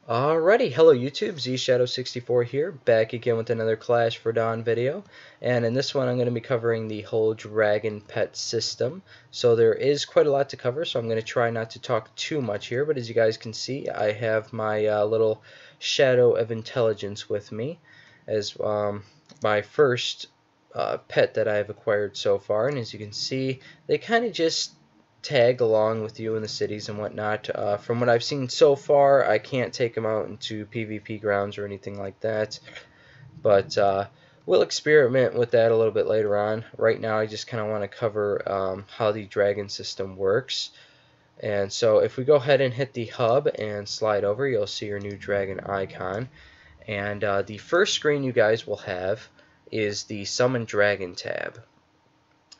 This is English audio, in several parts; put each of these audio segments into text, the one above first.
Alrighty, hello YouTube, ZShadow64 here, back again with another Clash for Dawn video, and in this one I'm going to be covering the whole dragon pet system. So there is quite a lot to cover, so I'm going to try not to talk too much here, but as you guys can see, I have my little Shadow of Intelligence with me as my first pet that I've acquired so far, and as you can see, they kind of just tag along with you in the cities and whatnot. From what I've seen so far, I can't take them out into PvP grounds or anything like that, but we'll experiment with that a little bit later on. Right now I just kind of want to cover how the dragon system works. And so if we go ahead and hit the hub and slide over, you'll see your new dragon icon, and the first screen you guys will have is the Summon Dragon tab.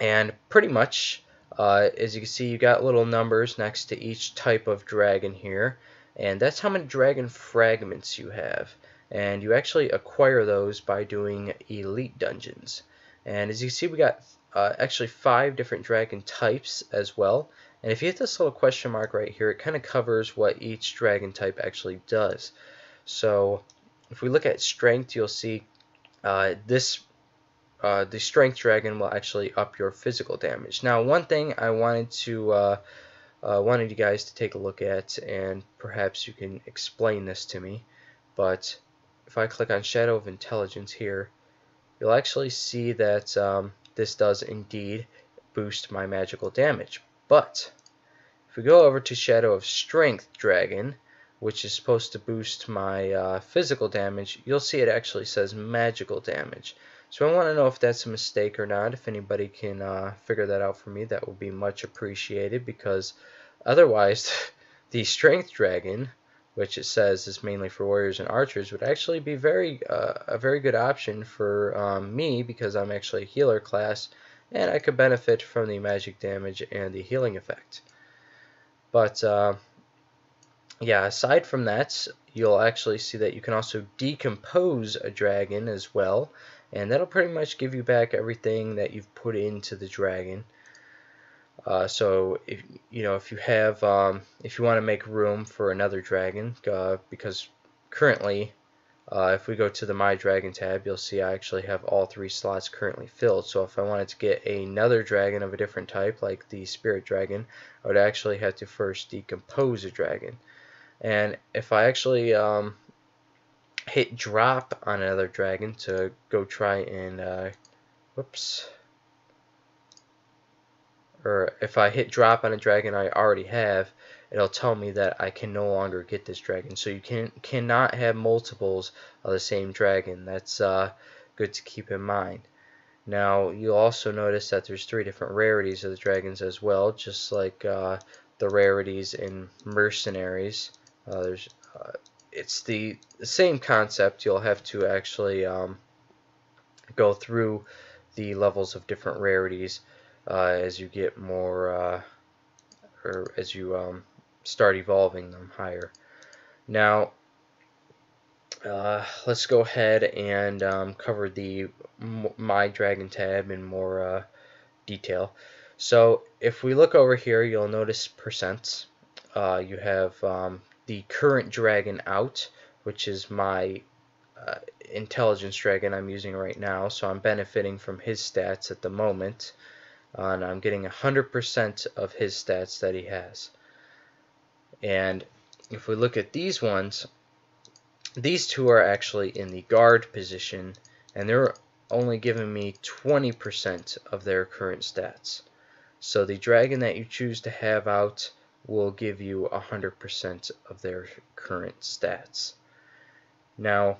And pretty much as you can see, you got little numbers next to each type of dragon here, and that's how many dragon fragments you have. And you actually acquire those by doing elite dungeons. And as you can see, we got actually 5 different dragon types as well. And if you hit this little question mark right here, it kind of covers what each dragon type actually does. So if we look at strength, you'll see the strength dragon will actually up your physical damage. Now, one thing I wanted you guys to take a look at, and perhaps you can explain this to me, but if I click on Shadow of Intelligence here, you'll actually see that this does indeed boost my magical damage. But if we go over to Shadow of Strength Dragon, which is supposed to boost my physical damage, you'll see it actually says magical damage. So I want to know if that's a mistake or not. If anybody can figure that out for me, that would be much appreciated, because otherwise the Strength Dragon, which it says is mainly for warriors and archers, would actually be a very good option for me, because I'm actually a healer class and I could benefit from the magic damage and the healing effect. But yeah, aside from that, you'll actually see that you can also decompose a dragon as well, and that'll pretty much give you back everything that you've put into the dragon. So if you want to make room for another dragon, because currently, if we go to the My Dragon tab, you'll see I actually have all 3 slots currently filled. So if I wanted to get another dragon of a different type, like the Spirit Dragon, I would actually have to first decompose a dragon. And if I actually hit drop on another dragon to go try and or if I hit drop on a dragon I already have, it'll tell me that I can no longer get this dragon. So you cannot have multiples of the same dragon. That's good to keep in mind. Now you'll also notice that there's 3 different rarities of the dragons as well, just like the rarities in Mercenaries. It's the same concept. You'll have to actually go through the levels of different rarities as you get more, or as you start evolving them higher. Now, let's go ahead and cover the My Dragon tab in more detail. So if we look over here, you'll notice percents. You have the current dragon out, which is my intelligence dragon I'm using right now, so I'm benefiting from his stats at the moment, and I'm getting 100% of his stats that he has. And if we look at these ones, these 2 are actually in the guard position, and they're only giving me 20% of their current stats. So the dragon that you choose to have out will give you 100% of their current stats. Now,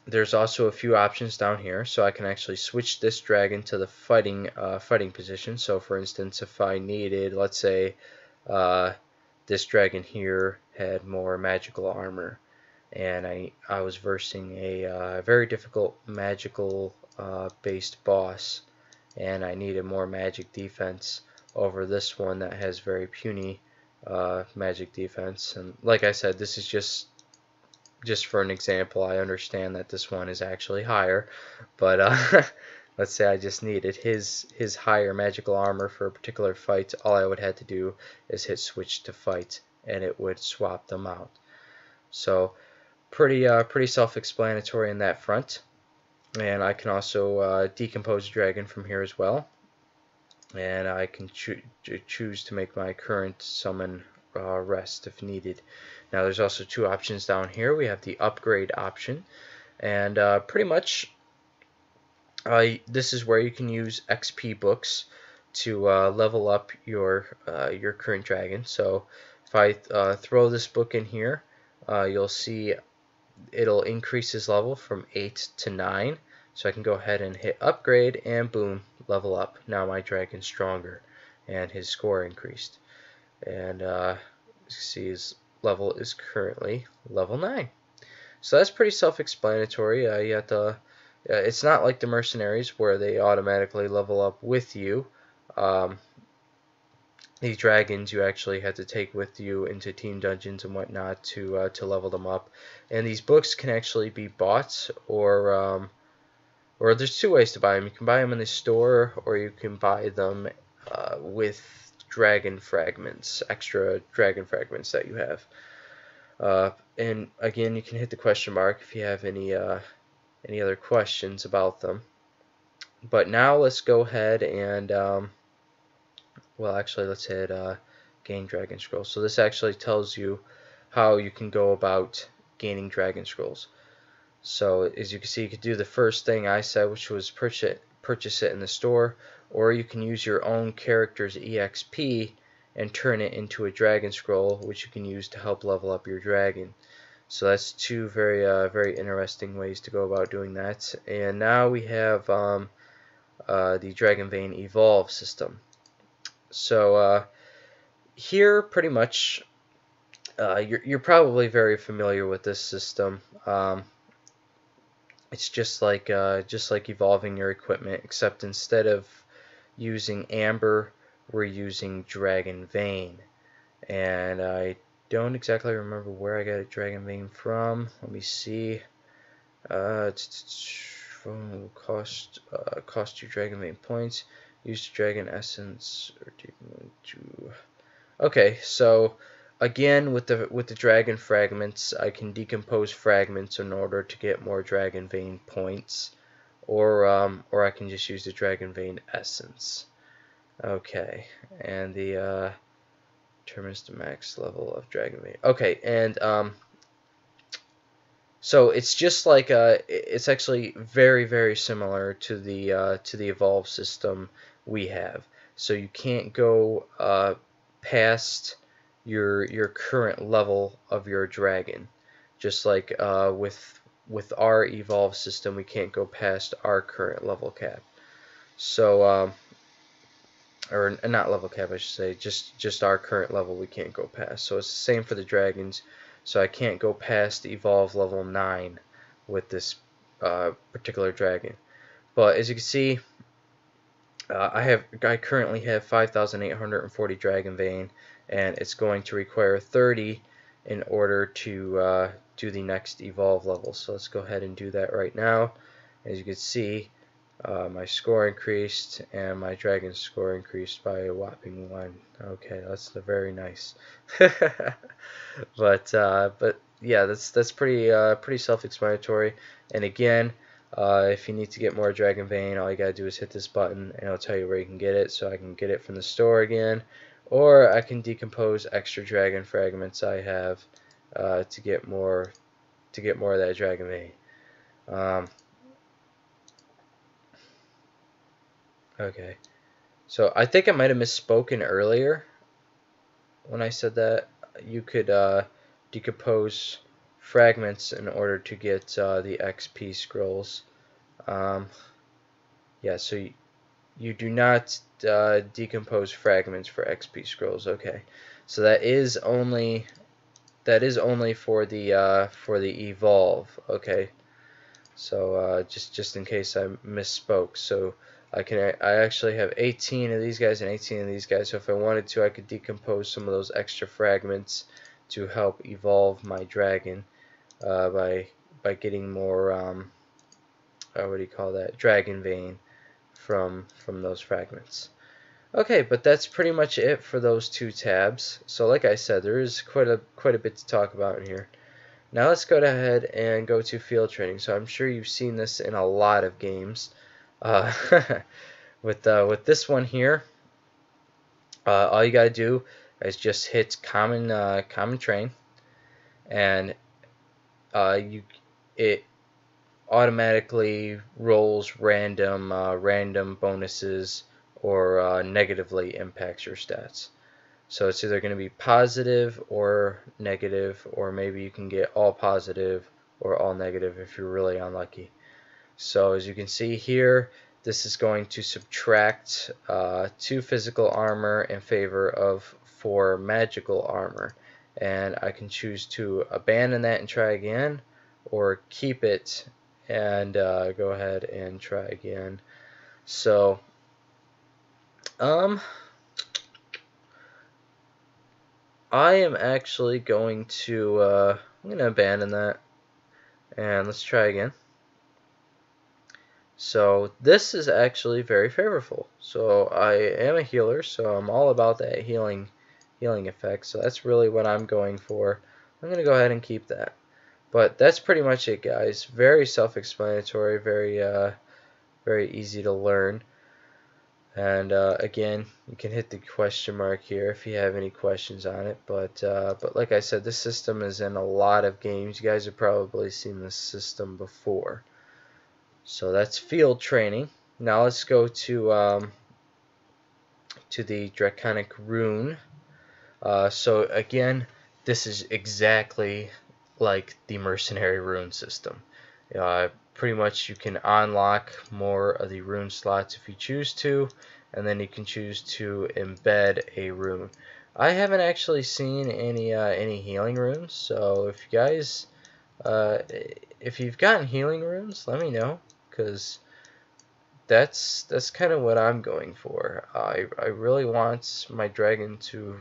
there's also a few options down here, so I can actually switch this dragon to the fighting position. So for instance, if I needed, let's say this dragon here had more magical armor, and I was versing a very difficult magical based boss, and I needed more magic defense over this one that has very puny magic defense. And like I said, this is just for an example. I understand that this one is actually higher, but let's say I just needed his higher magical armor for a particular fight. All I would have to do is hit switch to fight, and it would swap them out. So pretty self-explanatory in that front. And I can also decompose a dragon from here as well. And I can choose to make my current summon rest if needed. Now there's also two options down here. We have the upgrade option, and pretty much this is where you can use XP books to level up your current dragon. So if I throw this book in here, you'll see it'll increase his level from 8 to 9. So I can go ahead and hit upgrade, and boom, level up. Now my dragon's stronger, and his score increased. And see his level is currently level 9. So that's pretty self-explanatory. You have to. It's not like the mercenaries where they automatically level up with you. These dragons you actually had to take with you into team dungeons and whatnot to level them up. And these books can actually be bought, or there's two ways to buy them. You can buy them in the store, or you can buy them with dragon fragments, extra dragon fragments that you have. And again, you can hit the question mark if you have any other questions about them. But now let's go ahead and well, actually, let's hit gain dragon scrolls. So this actually tells you how you can go about gaining dragon scrolls. So as you can see, you could do the first thing I said, which was purchase it in the store, or you can use your own character's EXP and turn it into a dragon scroll, which you can use to help level up your dragon. So that's two very interesting ways to go about doing that. And now we have the Dragon Vein Evolve system. So here, pretty much, you're probably very familiar with this system. It's just like evolving your equipment, except instead of using Amber, we're using Dragon Vein. And I don't exactly remember where I got a Dragon Vein from. Let me see. Cost you Dragon Vein points. Use Dragon Essence or Okay, so again with the Dragon Fragments, I can decompose fragments in order to get more Dragon Vein points, or I can just use the Dragon Vein Essence. Okay, and the determines the max level of Dragon Vein. Okay, and so it's just like it's actually very similar to the evolve system we have. So you can't go past your current level of your dragon. Just like with our evolve system, we can't go past our current level cap. So or not level cap, I should say, just our current level we can't go past. So it's the same for the dragons. So I can't go past evolve level 9 with this particular dragon. But as you can see, I currently have 5,840 Dragon Vein, and it's going to require 30 in order to do the next evolve level. So let's go ahead and do that right now. As you can see, my score increased, and my dragon's score increased by a whopping 1. Okay, that's very nice. But yeah, that's pretty self-explanatory. And again, if you need to get more Dragon Vein, all you gotta do is hit this button, and it'll tell you where you can get it. So I can get it from the store again, or I can decompose extra dragon fragments I have to get more of that Dragon Vein. Okay, so I think I might have misspoken earlier when I said that you could decompose fragments in order to get the XP scrolls. Yeah, so you do not decompose fragments for XP scrolls. Okay, so that is only for the evolve. Okay, so just in case I misspoke. So I actually have 18 of these guys and 18 of these guys. So if I wanted to, I could decompose some of those extra fragments to help evolve my dragon by getting more what do you call that, Dragon Vein from those fragments. Okay, but that's pretty much it for those two tabs. So like I said, there is quite a bit to talk about in here. Now let's go ahead and go to field training. So I'm sure you've seen this in a lot of games. Uh, with this one here, all you gotta do is just hit common train, and it automatically rolls random bonuses or negatively impacts your stats. So it's either going to be positive or negative, or maybe you can get all positive or all negative if you're really unlucky. So as you can see here, this is going to subtract 2 physical armor in favor of 4 magical armor. And I can choose to abandon that and try again, or keep it and go ahead and try again. So I am actually going to I'm going to abandon that, and let's try again. So this is actually very favorable. So I am a healer, so I'm all about that healing effect. So that's really what I'm going for. I'm going to go ahead and keep that. But that's pretty much it, guys. Very self-explanatory, very easy to learn. And again, you can hit the question mark here if you have any questions on it. But like I said, this system is in a lot of games. You guys have probably seen this system before. So that's field training. Now let's go to the Draconic Rune. So again, this is exactly like the Mercenary Rune system. Pretty much you can unlock more of the rune slots if you choose to, and then you can choose to embed a rune. I haven't actually seen any healing runes, so if you guys if you've gotten healing runes, let me know, because that's kind of what I'm going for. I really want my dragon to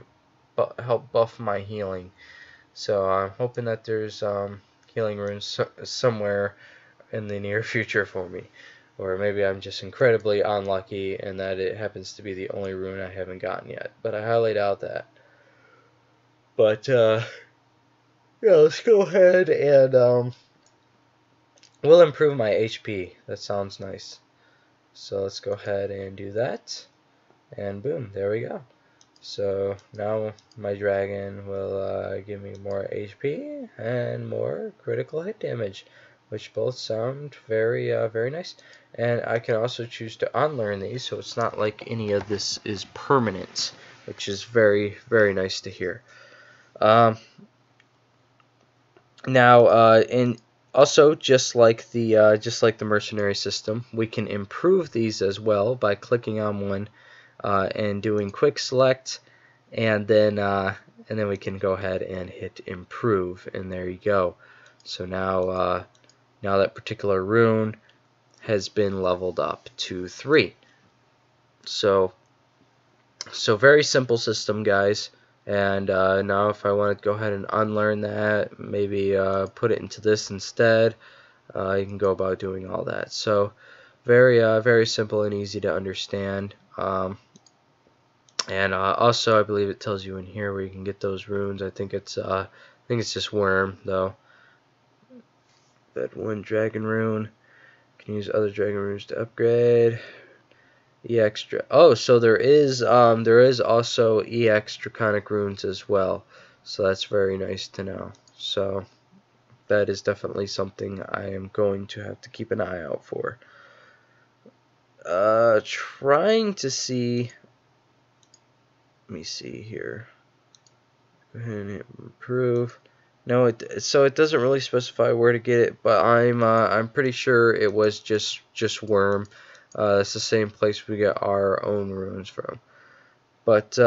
help buff my healing, so I'm hoping that there's healing runes somewhere in the near future for me, or maybe I'm just incredibly unlucky and that it happens to be the only rune I haven't gotten yet, but I highly doubt that. But yeah, let's go ahead and we'll improve my HP. That sounds nice. So let's go ahead and do that, and boom, there we go. So now my dragon will give me more HP and more critical hit damage, which both sound very nice. And I can also choose to unlearn these, so it's not like any of this is permanent, which is very nice to hear. Now, and also just like the mercenary system, we can improve these as well by clicking on one and doing quick select, and then we can go ahead and hit improve, and there you go. So now that particular rune has been leveled up to 3. So very simple system, guys. And now if I want to go ahead and unlearn that, maybe put it into this instead, you can go about doing all that. So very simple and easy to understand. And also, I believe it tells you in here where you can get those runes. I think it's just worm though. But 1 dragon rune. Can use other dragon runes to upgrade. EX. Oh, so there is also EX Draconic runes as well. So that's very nice to know. So that is definitely something I am going to have to keep an eye out for. Trying to see. Let me see here. Go ahead and hit improve. No, so it doesn't really specify where to get it, but I'm pretty sure it was just worm. It's the same place we get our own runes from. But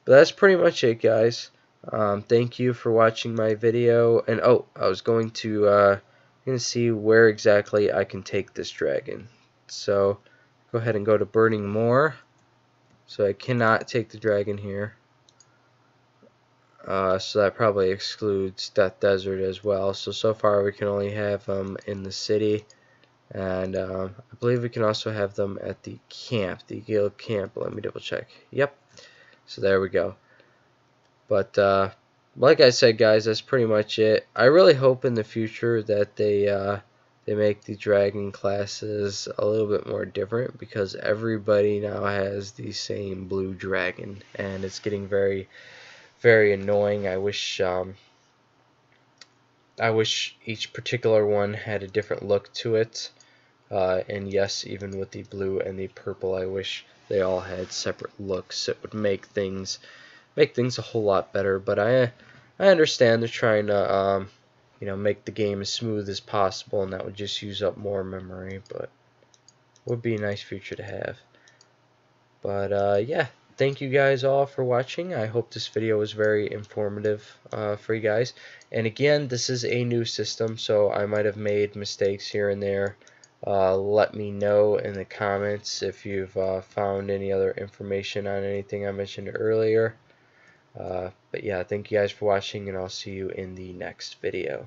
that's pretty much it, guys. Thank you for watching my video. And oh, I was going to see where exactly I can take this dragon. So go ahead and go to Burning Moor. So I cannot take the dragon here. So that probably excludes Death Desert as well. So far we can only have them in the city. And I believe we can also have them at the camp, the guild camp. Let me double check. Yep. So there we go. But like I said, guys, that's pretty much it. I really hope in the future that they make the dragon classes a little bit more different, because everybody now has the same blue dragon, and it's getting very, very annoying. I wish each particular one had a different look to it. And yes, even with the blue and the purple, I wish they all had separate looks. It would make things a whole lot better. But I understand they're trying to make the game as smooth as possible, and that would just use up more memory. But would be a nice feature to have. But yeah, thank you guys all for watching. I hope this video was very informative for you guys. And again, this is a new system, so I might have made mistakes here and there. Let me know in the comments if you've found any other information on anything I mentioned earlier. But yeah, thank you guys for watching, and I'll see you in the next video.